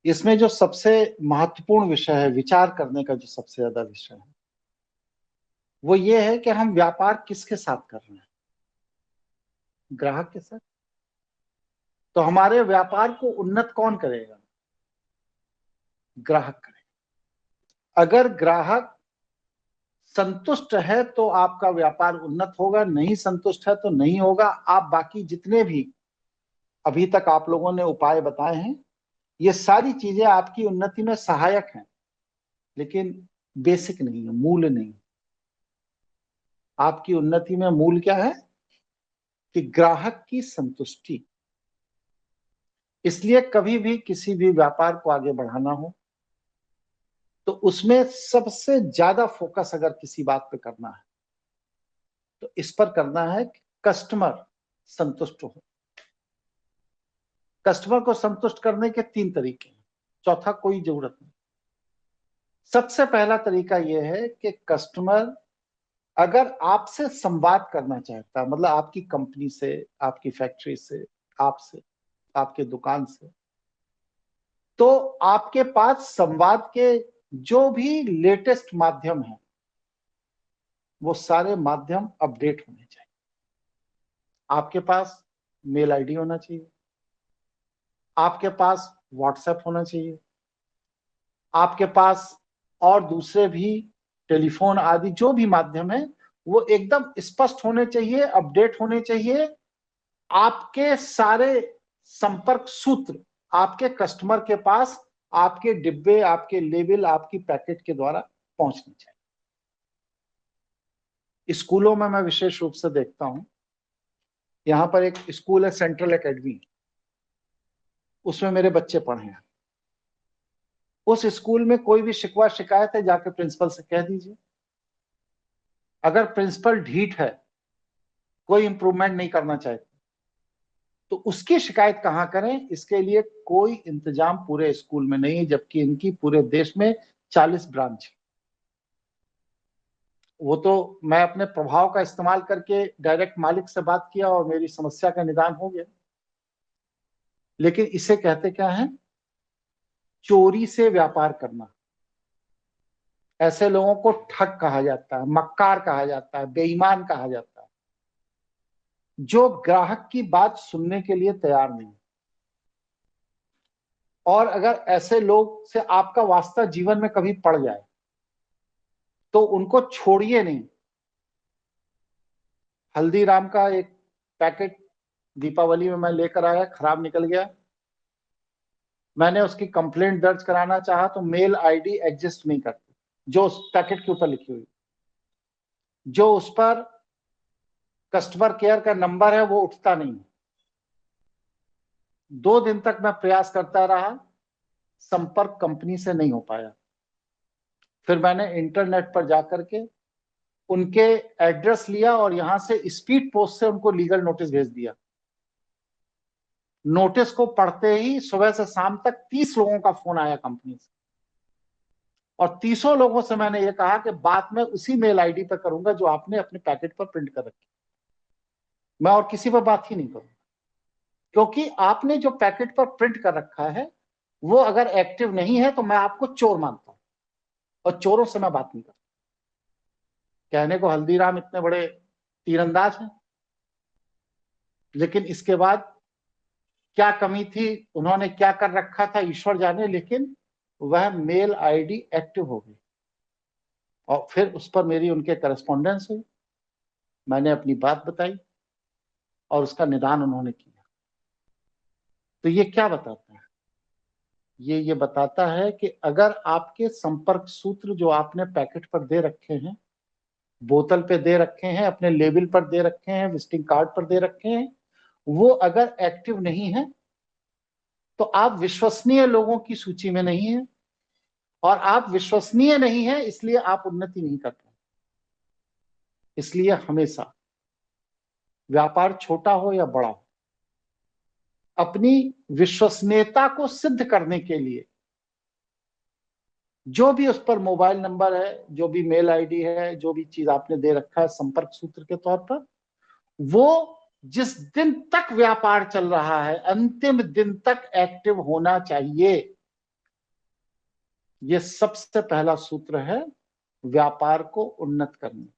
इसमें जो सबसे महत्वपूर्ण विषय है, विचार करने का जो सबसे ज्यादा विषय है, वो ये है कि हम व्यापार किसके साथ कर रहे हैं? ग्राहक के साथ। तो हमारे व्यापार को उन्नत कौन करेगा? ग्राहक करेगा। अगर ग्राहक संतुष्ट है तो आपका व्यापार उन्नत होगा, नहीं संतुष्ट है तो नहीं होगा। आप बाकी जितने भी अभी तक आप लोगों ने उपाय बताए हैं, ये सारी चीजें आपकी उन्नति में सहायक हैं, लेकिन बेसिक नहीं है, मूल नहीं। आपकी उन्नति में मूल क्या है? कि ग्राहक की संतुष्टि। इसलिए कभी भी किसी भी व्यापार को आगे बढ़ाना हो तो उसमें सबसे ज्यादा फोकस अगर किसी बात पे करना है तो इस पर करना है कि कस्टमर संतुष्ट हो। कस्टमर को संतुष्ट करने के 3 तरीके हैं, चौथा कोई जरूरत नहीं। सबसे पहला तरीका यह है कि कस्टमर अगर आपसे संवाद करना चाहता है, मतलब आपकी कंपनी से, आपकी फैक्ट्री से, आपसे, आपके दुकान से, तो आपके पास संवाद के जो भी लेटेस्ट माध्यम है वो सारे माध्यम अपडेट होने चाहिए। आपके पास मेल आईडी होना चाहिए, आपके पास व्हाट्सएप होना चाहिए, आपके पास और दूसरे भी टेलीफोन आदि जो भी माध्यम है वो एकदम स्पष्ट होने चाहिए, अपडेट होने चाहिए। आपके सारे संपर्क सूत्र आपके कस्टमर के पास आपके डिब्बे, आपके लेबल, आपकी पैकेट के द्वारा पहुंचने चाहिए। स्कूलों में मैं विशेष रूप से देखता हूं, यहां पर एक स्कूल है सेंट्रल एकेडमी, उसमें मेरे बच्चे पढ़े हैं। उस स्कूल में कोई भी शिकवा शिकायत है जाके प्रिंसिपल से कह दीजिए। अगर प्रिंसिपल ढीठ है, कोई इंप्रूवमेंट नहीं करना चाहते, तो उसकी शिकायत कहां करें? इसके लिए कोई इंतजाम पूरे स्कूल में नहीं है, जबकि इनकी पूरे देश में 40 ब्रांच है। वो तो मैं अपने प्रभाव का इस्तेमाल करके डायरेक्ट मालिक से बात किया और मेरी समस्या का निदान हो गया। लेकिन इसे कहते क्या है? चोरी से व्यापार करना। ऐसे लोगों को ठग कहा जाता है, मक्कार कहा जाता है, बेईमान कहा जाता है, जो ग्राहक की बात सुनने के लिए तैयार नहीं। और अगर ऐसे लोग से आपका वास्ता जीवन में कभी पड़ जाए तो उनको छोड़िए नहीं। हल्दीराम का एक पैकेट दीपावली में मैं लेकर आया, खराब निकल गया। मैंने उसकी कंप्लेंट दर्ज कराना चाहा तो मेल आईडी एग्जिस्ट नहीं करती जो उस पैकेट के ऊपर लिखी हुई। जो उस पर कस्टमर केयर का नंबर है वो उठता नहीं। 2 दिन तक मैं प्रयास करता रहा, संपर्क कंपनी से नहीं हो पाया। फिर मैंने इंटरनेट पर जाकर के उनके एड्रेस लिया और यहां से स्पीड पोस्ट से उनको लीगल नोटिस भेज दिया। नोटिस को पढ़ते ही सुबह से शाम तक 30 लोगों का फोन आया कंपनी से, और 30 लोगों से मैंने ये कहा कि बात मैं उसी मेल आईडी पर करूंगा जो आपने अपने पैकेट पर प्रिंट कर रखी। मैं और किसी पर बात ही नहीं करूंगा, क्योंकि आपने जो पैकेट पर प्रिंट कर रखा है वो अगर एक्टिव नहीं है तो मैं आपको चोर मानता हूं, और चोरों से मैं बात नहीं करता। कहने को हल्दीराम इतने बड़े तीरंदाज हैं, लेकिन इसके बाद क्या कमी थी, उन्होंने क्या कर रखा था, ईश्वर जाने, लेकिन वह मेल आईडी एक्टिव हो गई। और फिर उस पर मेरी उनके करस्पॉन्डेंस हुई, मैंने अपनी बात बताई और उसका निदान उन्होंने किया। तो ये क्या बताता है? ये बताता है कि अगर आपके संपर्क सूत्र जो आपने पैकेट पर दे रखे हैं, बोतल पे दे रखे हैं, अपने लेबल पर दे रखे हैं, विजिटिंग कार्ड पर दे रखे हैं, वो अगर एक्टिव नहीं है तो आप विश्वसनीय लोगों की सूची में नहीं है, और आप विश्वसनीय नहीं है इसलिए आप उन्नति नहीं कर पाए। इसलिए हमेशा व्यापार छोटा हो या बड़ा हो, अपनी विश्वसनीयता को सिद्ध करने के लिए जो भी उस पर मोबाइल नंबर है, जो भी मेल आईडी है, जो भी चीज आपने दे रखा है संपर्क सूत्र के तौर पर, वो जिस दिन तक व्यापार चल रहा है अंतिम दिन तक एक्टिव होना चाहिए। ये सबसे पहला सूत्र है व्यापार को उन्नत करने का।